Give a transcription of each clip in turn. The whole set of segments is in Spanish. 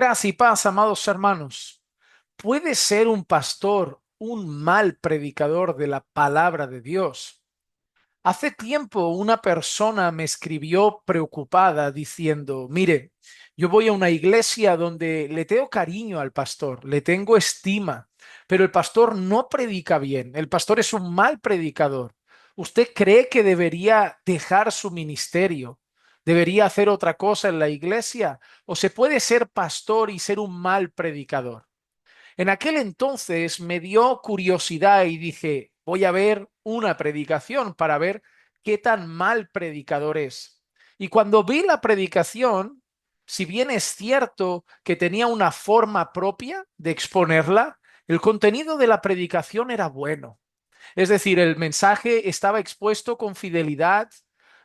Gracia y paz, amados hermanos. ¿Puede ser un pastor un mal predicador de la palabra de Dios? Hace tiempo una persona me escribió preocupada diciendo, mire, yo voy a una iglesia donde le tengo cariño al pastor, le tengo estima, pero el pastor no predica bien, el pastor es un mal predicador. ¿Usted cree que debería dejar su ministerio? ¿Debería hacer otra cosa en la iglesia? ¿O se puede ser pastor y ser un mal predicador? En aquel entonces me dio curiosidad y dije, voy a ver una predicación para ver qué tan mal predicador es. Y cuando vi la predicación, si bien es cierto que tenía una forma propia de exponerla, el contenido de la predicación era bueno. Es decir, el mensaje estaba expuesto con fidelidad,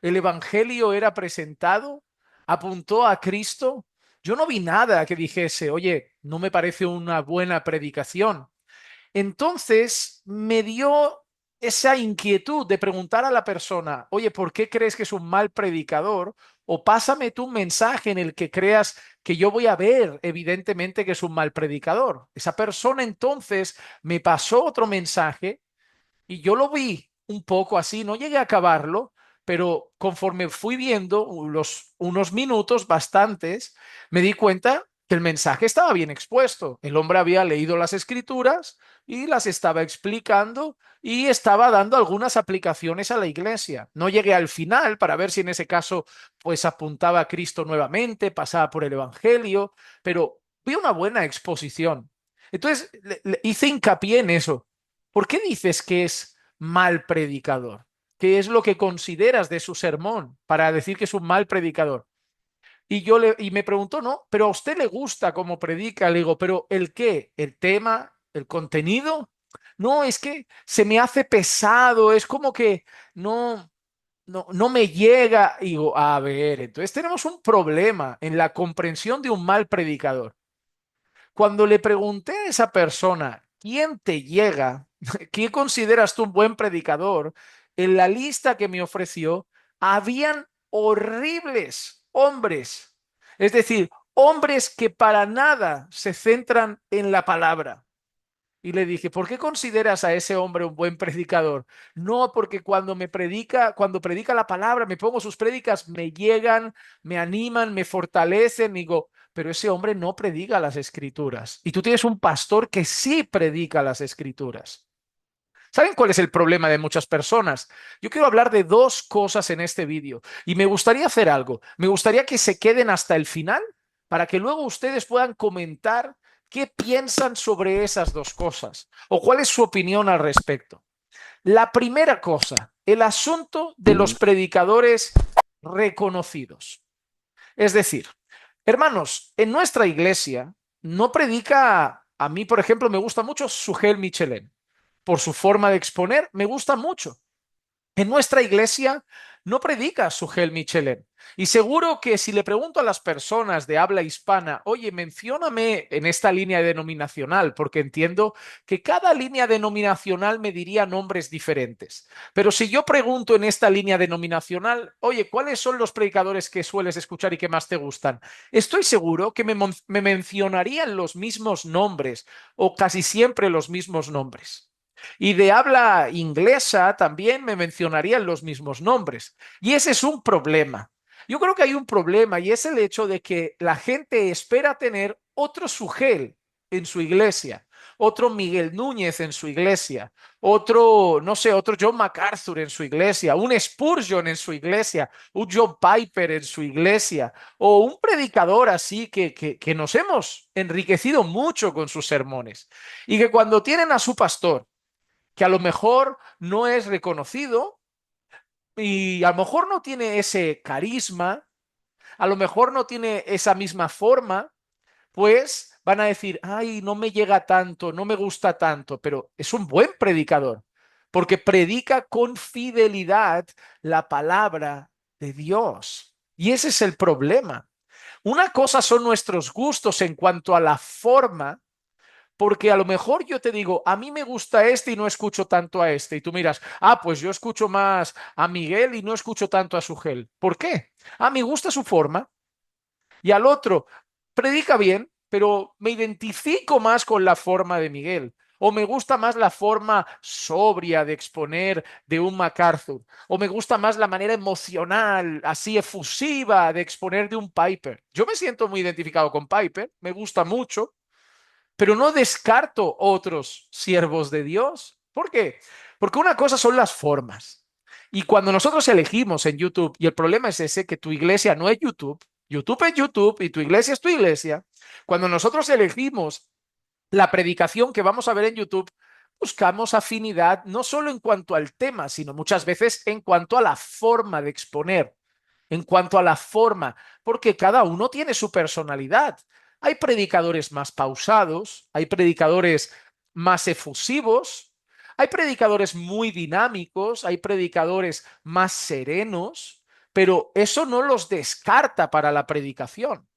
el evangelio era presentado, apuntó a Cristo. Yo no vi nada que dijese, oye, no me parece una buena predicación. Entonces me dio esa inquietud de preguntar a la persona, oye, ¿por qué crees que es un mal predicador? O pásame tú un mensaje en el que creas que yo voy a ver evidentemente que es un mal predicador. Esa persona entonces me pasó otro mensaje y yo lo vi un poco así, no llegué a acabarlo, pero conforme fui viendo unos minutos, bastantes, me di cuenta que el mensaje estaba bien expuesto. El hombre había leído las escrituras y las estaba explicando y estaba dando algunas aplicaciones a la iglesia. No llegué al final para ver si en ese caso pues apuntaba a Cristo nuevamente, pasaba por el Evangelio, pero vi una buena exposición. Entonces le hice hincapié en eso. ¿Por qué dices que es mal predicador? ¿Qué es lo que consideras de su sermón para decir que es un mal predicador? Y me preguntó, no, pero a usted le gusta cómo predica. Le digo, pero ¿el qué? ¿El tema? ¿El contenido? No, es que se me hace pesado, es como que no me llega. Y digo, a ver, entonces tenemos un problema en la comprensión de un mal predicador. Cuando le pregunté a esa persona, ¿quién te llega? ¿Quién consideras tú un buen predicador? En la lista que me ofreció, habían horribles hombres. Es decir, hombres que para nada se centran en la palabra. Y le dije, ¿por qué consideras a ese hombre un buen predicador? No, porque cuando predica la palabra, me pongo sus prédicas, me llegan, me animan, me fortalecen. Digo, pero ese hombre no predica las escrituras. Y tú tienes un pastor que sí predica las escrituras. ¿Saben cuál es el problema de muchas personas? Yo quiero hablar de dos cosas en este vídeo y me gustaría hacer algo. Me gustaría que se queden hasta el final para que luego ustedes puedan comentar qué piensan sobre esas dos cosas o cuál es su opinión al respecto. La primera cosa, el asunto de los predicadores reconocidos. Es decir, hermanos, en nuestra iglesia no predica, a mí por ejemplo me gusta mucho Sugel Michelén por su forma de exponer, me gusta mucho. En nuestra iglesia no predica Sugel Michelén. Y seguro que si le pregunto a las personas de habla hispana, oye, mencióname en esta línea denominacional, porque entiendo que cada línea denominacional me diría nombres diferentes. Pero si yo pregunto en esta línea denominacional, oye, ¿cuáles son los predicadores que sueles escuchar y que más te gustan? Estoy seguro que me mencionarían los mismos nombres o casi siempre los mismos nombres. Y de habla inglesa también me mencionarían los mismos nombres. Y ese es un problema. Yo creo que hay un problema y es el hecho de que la gente espera tener otro Sugel en su iglesia, otro Miguel Núñez en su iglesia, otro, no sé, otro John MacArthur en su iglesia, un Spurgeon en su iglesia, un John Piper en su iglesia, o un predicador así que nos hemos enriquecido mucho con sus sermones. Y que cuando tienen a su pastor, que a lo mejor no es reconocido y a lo mejor no tiene ese carisma, a lo mejor no tiene esa misma forma, pues van a decir, ay, no me llega tanto, no me gusta tanto, pero es un buen predicador, porque predica con fidelidad la palabra de Dios. Y ese es el problema. Una cosa son nuestros gustos en cuanto a la forma, porque a lo mejor yo te digo, a mí me gusta este y no escucho tanto a este. Y tú miras, ah, pues yo escucho más a Miguel y no escucho tanto a Sugel. ¿Por qué? A mí gusta su forma y al otro predica bien, pero me identifico más con la forma de Miguel. O me gusta más la forma sobria de exponer de un MacArthur. O me gusta más la manera emocional, así efusiva de exponer de un Piper. Yo me siento muy identificado con Piper, me gusta mucho, pero no descarto otros siervos de Dios. ¿Por qué? Porque una cosa son las formas. Y cuando nosotros elegimos en YouTube, y el problema es ese, que tu iglesia no es YouTube, YouTube es YouTube y tu iglesia es tu iglesia, cuando nosotros elegimos la predicación que vamos a ver en YouTube, buscamos afinidad no solo en cuanto al tema, sino muchas veces en cuanto a la forma de exponer, en cuanto a la forma, porque cada uno tiene su personalidad. Hay predicadores más pausados, hay predicadores más efusivos, hay predicadores muy dinámicos, hay predicadores más serenos, pero eso no los descarta para la predicación.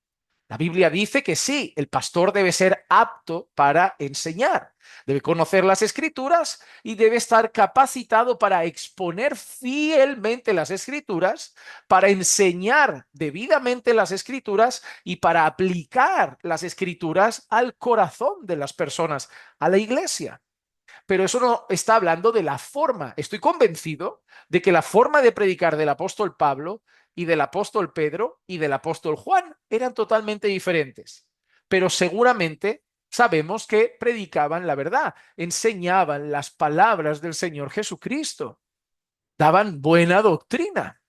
La Biblia dice que sí, el pastor debe ser apto para enseñar, debe conocer las escrituras y debe estar capacitado para exponer fielmente las escrituras, para enseñar debidamente las escrituras y para aplicar las escrituras al corazón de las personas, a la iglesia. Pero eso no está hablando de la forma. Estoy convencido de que la forma de predicar del apóstol Pablo y del apóstol Pedro y del apóstol Juan eran totalmente diferentes. Pero seguramente sabemos que predicaban la verdad, enseñaban las palabras del Señor Jesucristo, daban buena doctrina.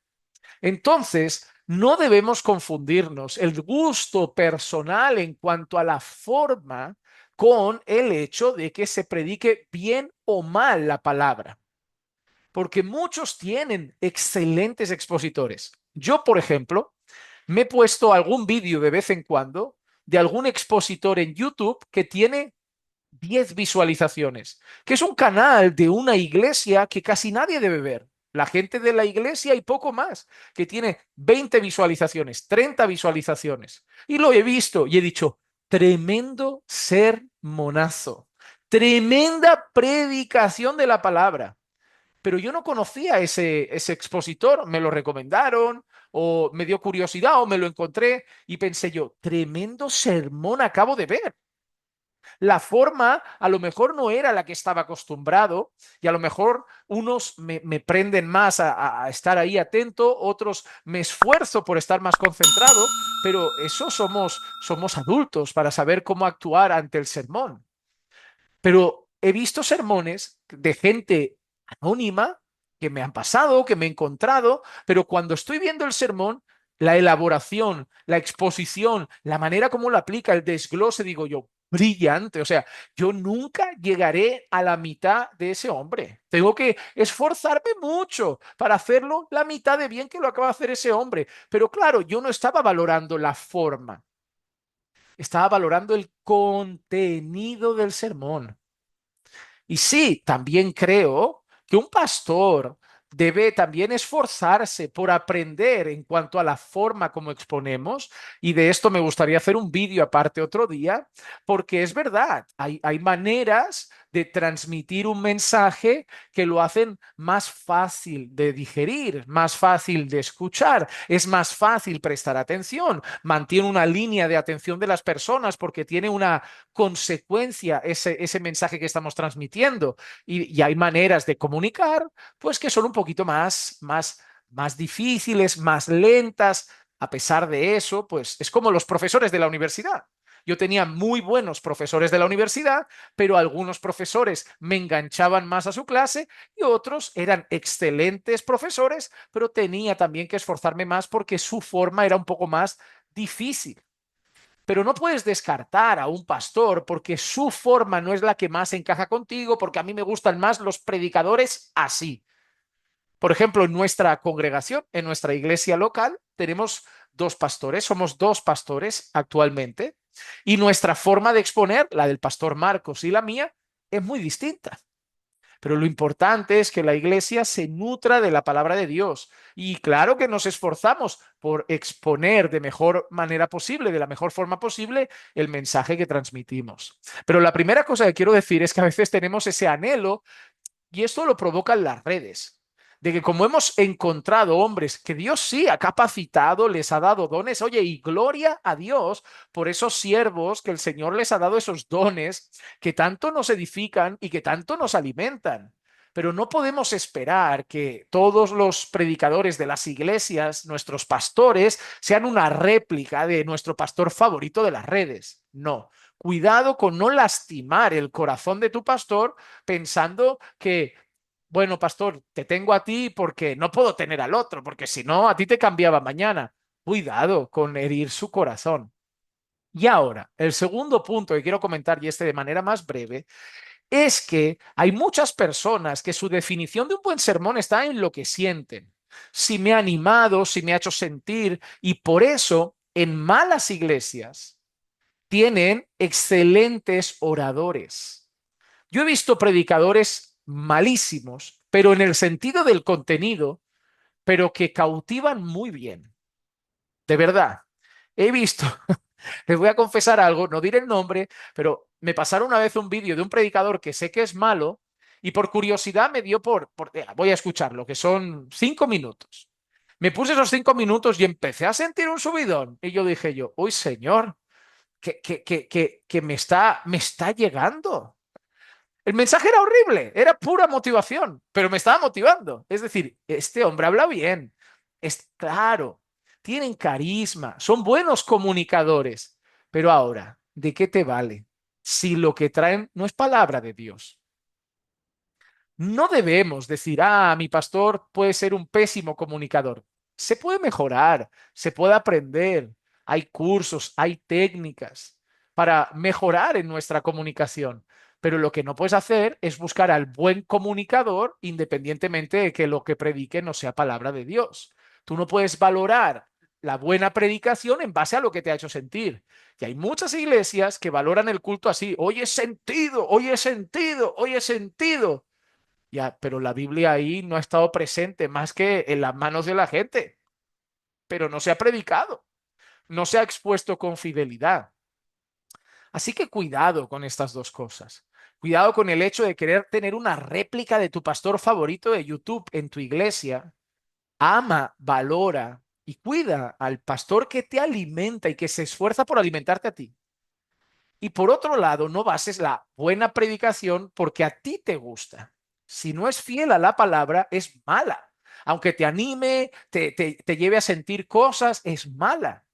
Entonces, no debemos confundirnos el gusto personal en cuanto a la forma con el hecho de que se predique bien o mal la palabra, porque muchos tienen excelentes expositores. Yo, por ejemplo, me he puesto algún vídeo de vez en cuando de algún expositor en YouTube que tiene 10 visualizaciones, que es un canal de una iglesia que casi nadie debe ver. La gente de la iglesia y poco más, que tiene 20 visualizaciones, 30 visualizaciones. Y lo he visto y he dicho, tremendo sermonazo, tremenda predicación de la palabra. Pero yo no conocía ese expositor, me lo recomendaron o me dio curiosidad o me lo encontré y pensé yo, tremendo sermón acabo de ver. La forma a lo mejor no era la que estaba acostumbrado y a lo mejor unos me prenden más a estar ahí atento, otros me esfuerzo por estar más concentrado, pero eso somos adultos para saber cómo actuar ante el sermón. Pero he visto sermones de gente anónima que me han pasado, que me he encontrado, pero cuando estoy viendo el sermón, la elaboración, la exposición, la manera como lo aplica, el desglose, digo yo, brillante. O sea, yo nunca llegaré a la mitad de ese hombre. Tengo que esforzarme mucho para hacerlo la mitad de bien que lo acaba de hacer ese hombre. Pero claro, yo no estaba valorando la forma, estaba valorando el contenido del sermón. Y sí, también creo que un pastor debe también esforzarse por aprender en cuanto a la forma como exponemos, y de esto me gustaría hacer un vídeo aparte otro día, porque es verdad, hay maneras de transmitir un mensaje que lo hacen más fácil de digerir, más fácil de escuchar, es más fácil prestar atención, mantiene una línea de atención de las personas porque tiene una consecuencia ese mensaje que estamos transmitiendo. Y hay maneras de comunicar, pues que son un poquito más difíciles, más lentas. A pesar de eso, pues es como los profesores de la universidad. Yo tenía muy buenos profesores de la universidad, pero algunos profesores me enganchaban más a su clase y otros eran excelentes profesores, pero tenía también que esforzarme más porque su forma era un poco más difícil. Pero no puedes descartar a un pastor porque su forma no es la que más encaja contigo, porque a mí me gustan más los predicadores así. Por ejemplo, en nuestra congregación, en nuestra iglesia local, tenemos dos pastores, somos dos pastores actualmente, y nuestra forma de exponer, la del pastor Marcos y la mía, es muy distinta. Pero lo importante es que la iglesia se nutra de la palabra de Dios. Y claro que nos esforzamos por exponer de mejor manera posible, de la mejor forma posible, el mensaje que transmitimos. Pero la primera cosa que quiero decir es que a veces tenemos ese anhelo y esto lo provocan las redes. de que como hemos encontrado hombres que Dios sí ha capacitado, les ha dado dones, oye, y gloria a Dios por esos siervos que el Señor les ha dado esos dones que tanto nos edifican y que tanto nos alimentan. Pero no podemos esperar que todos los predicadores de las iglesias, nuestros pastores, sean una réplica de nuestro pastor favorito de las redes. No. Cuidado con no lastimar el corazón de tu pastor pensando que, bueno, pastor, te tengo a ti porque no puedo tener al otro, porque si no, a ti te cambiaba mañana. Cuidado con herir su corazón. Y ahora, el segundo punto que quiero comentar, y este de manera más breve, es que hay muchas personas que su definición de un buen sermón está en lo que sienten. Si me ha animado, si me ha hecho sentir, y por eso en malas iglesias tienen excelentes oradores. Yo he visto predicadores malísimos, pero en el sentido del contenido, pero que cautivan muy bien. De verdad. He visto, les voy a confesar algo, no diré el nombre, pero me pasaron una vez un vídeo de un predicador que sé que es malo y por curiosidad me dio voy a escucharlo, que son 5 minutos. Me puse esos 5 minutos y empecé a sentir un subidón. Y yo dije yo, uy, señor, que me está llegando. El mensaje era horrible, era pura motivación, pero me estaba motivando. Es decir, este hombre habla bien, es claro, tienen carisma, son buenos comunicadores. Pero ahora, ¿de qué te vale si lo que traen no es palabra de Dios? No debemos decir, mi pastor puede ser un pésimo comunicador. Se puede mejorar, se puede aprender. Hay cursos, hay técnicas para mejorar en nuestra comunicación. Pero lo que no puedes hacer es buscar al buen comunicador independientemente de que lo que predique no sea palabra de Dios. Tú no puedes valorar la buena predicación en base a lo que te ha hecho sentir. Y hay muchas iglesias que valoran el culto así. Hoy he sentido, hoy he sentido, hoy he sentido. Ya, pero la Biblia ahí no ha estado presente más que en las manos de la gente, pero no se ha predicado, no se ha expuesto con fidelidad. Así que cuidado con estas dos cosas. Cuidado con el hecho de querer tener una réplica de tu pastor favorito de YouTube en tu iglesia. Ama, valora y cuida al pastor que te alimenta y que se esfuerza por alimentarte a ti. Y por otro lado, no bases la buena predicación porque a ti te gusta. Si no es fiel a la palabra, es mala. Aunque te anime, te lleve a sentir cosas, es mala.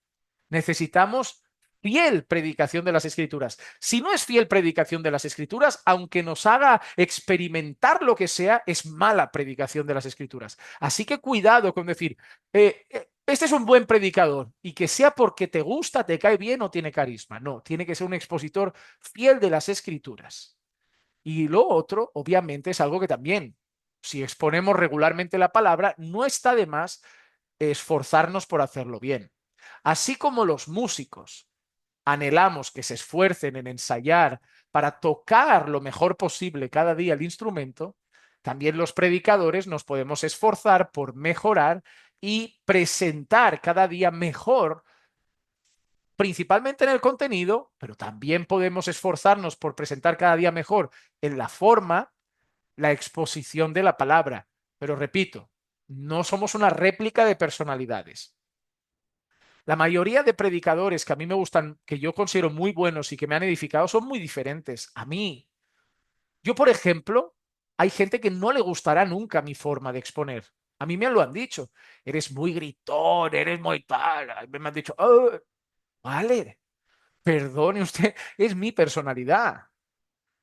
Necesitamos fiel predicación de las escrituras. Si no es fiel predicación de las escrituras, aunque nos haga experimentar lo que sea, es mala predicación de las escrituras. Así que cuidado con decir, este es un buen predicador y que sea porque te gusta, te cae bien o tiene carisma. No, tiene que ser un expositor fiel de las escrituras. Y lo otro, obviamente, es algo que también, si exponemos regularmente la palabra, no está de más esforzarnos por hacerlo bien. Así como los músicos anhelamos que se esfuercen en ensayar para tocar lo mejor posible cada día el instrumento, también los predicadores nos podemos esforzar por mejorar y presentar cada día mejor, principalmente en el contenido, pero también podemos esforzarnos por presentar cada día mejor en la forma, la exposición de la palabra. Pero repito, no somos una réplica de personalidades. La mayoría de predicadores que a mí me gustan, que yo considero muy buenos y que me han edificado, son muy diferentes a mí. Yo, por ejemplo, hay gente que no le gustará nunca mi forma de exponer. A mí me lo han dicho. Eres muy gritón, eres muy tal. Me han dicho, "Oh, vale, perdone usted, es mi personalidad,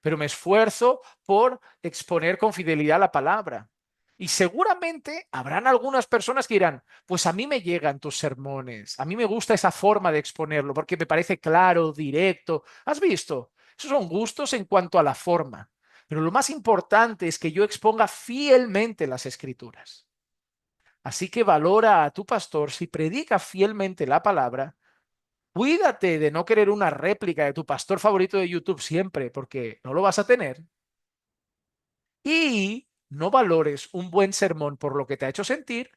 pero me esfuerzo por exponer con fidelidad la palabra. Y seguramente habrán algunas personas que dirán, pues a mí me llegan tus sermones, a mí me gusta esa forma de exponerlo porque me parece claro, directo. ¿Has visto? Esos son gustos en cuanto a la forma. Pero lo más importante es que yo exponga fielmente las escrituras. Así que valora a tu pastor si predica fielmente la palabra. Cuídate de no querer una réplica de tu pastor favorito de YouTube siempre, porque no lo vas a tener. Y no valores un buen sermón por lo que te ha hecho sentir,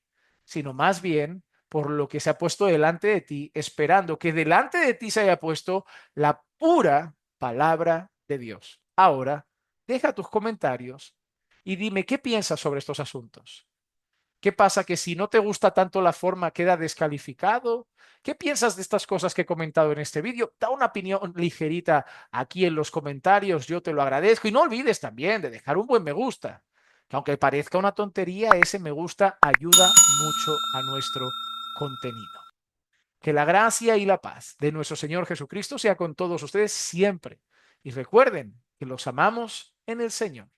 sino más bien por lo que se ha puesto delante de ti, esperando que delante de ti se haya puesto la pura palabra de Dios. Ahora, deja tus comentarios y dime qué piensas sobre estos asuntos. ¿Qué pasa? ¿Que si no te gusta tanto la forma queda descalificado? ¿Qué piensas de estas cosas que he comentado en este vídeo? Da una opinión ligerita aquí en los comentarios, yo te lo agradezco. Y no olvides también de dejar un buen me gusta, que aunque parezca una tontería, ese me gusta ayuda mucho a nuestro contenido. Que la gracia y la paz de nuestro Señor Jesucristo sea con todos ustedes siempre. Y recuerden que los amamos en el Señor.